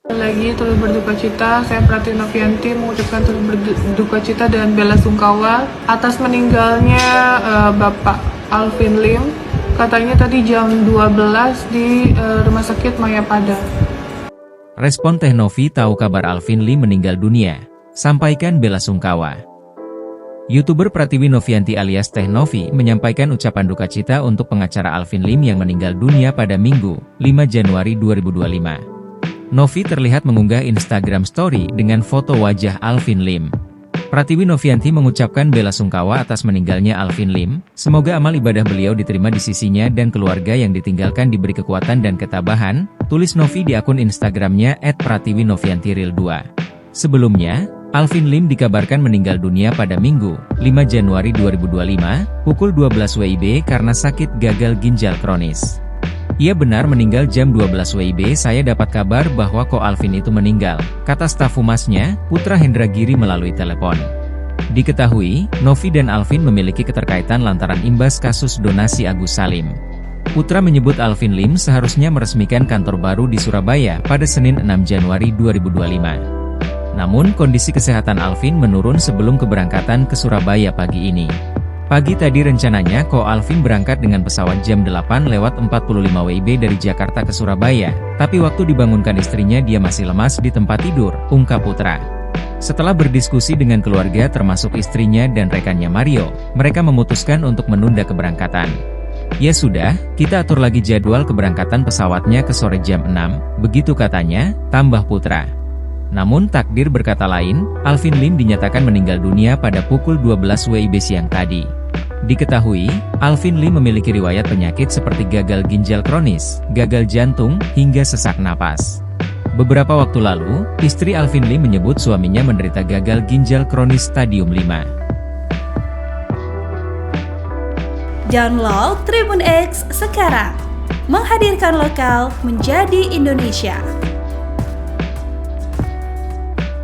Lagi turut berduka cita, saya Pratiwi Novianti mengucapkan turut berduka cita dan bela sungkawa atas meninggalnya Bapak Alvin Lim. Katanya tadi jam 12 di Rumah Sakit Mayapada. Respon Teh Novi tahu kabar Alvin Lim meninggal dunia, sampaikan bela sungkawa. YouTuber Pratiwi Novianti alias Teh Novi menyampaikan ucapan duka cita untuk pengacara Alvin Lim yang meninggal dunia pada Minggu, 5 Januari 2025. Novi terlihat mengunggah Instagram Story dengan foto wajah Alvin Lim. Pratiwi Novianti mengucapkan bela sungkawa atas meninggalnya Alvin Lim, semoga amal ibadah beliau diterima di sisinya dan keluarga yang ditinggalkan diberi kekuatan dan ketabahan, tulis Novi di akun Instagramnya @pratiwinovianti_real2. Sebelumnya, Alvin Lim dikabarkan meninggal dunia pada Minggu, 5 Januari 2025, pukul 12 WIB karena sakit gagal ginjal kronis. Ia benar meninggal jam 12 WIB. Saya dapat kabar bahwa Ko Alvin itu meninggal, kata staf humasnya, Putra Hendra Giri melalui telepon. Diketahui, Novi dan Alvin memiliki keterkaitan lantaran imbas kasus donasi Agus Salim. Putra menyebut Alvin Lim seharusnya meresmikan kantor baru di Surabaya pada Senin 6 Januari 2025. Namun kondisi kesehatan Alvin menurun sebelum keberangkatan ke Surabaya pagi ini. Pagi tadi rencananya Ko Alvin berangkat dengan pesawat jam 8:45 WIB dari Jakarta ke Surabaya, tapi waktu dibangunkan istrinya dia masih lemas di tempat tidur, ungkap Putra. Setelah berdiskusi dengan keluarga termasuk istrinya dan rekannya Mario, mereka memutuskan untuk menunda keberangkatan. Ya sudah, kita atur lagi jadwal keberangkatan pesawatnya ke sore jam 6, begitu katanya, tambah Putra. Namun takdir berkata lain, Alvin Lim dinyatakan meninggal dunia pada pukul 12 WIB siang tadi. Diketahui, Alvin Lim memiliki riwayat penyakit seperti gagal ginjal kronis, gagal jantung, hingga sesak napas. Beberapa waktu lalu, istri Alvin Lim menyebut suaminya menderita gagal ginjal kronis stadium 5. Download Tribun X sekarang, menghadirkan lokal menjadi Indonesia.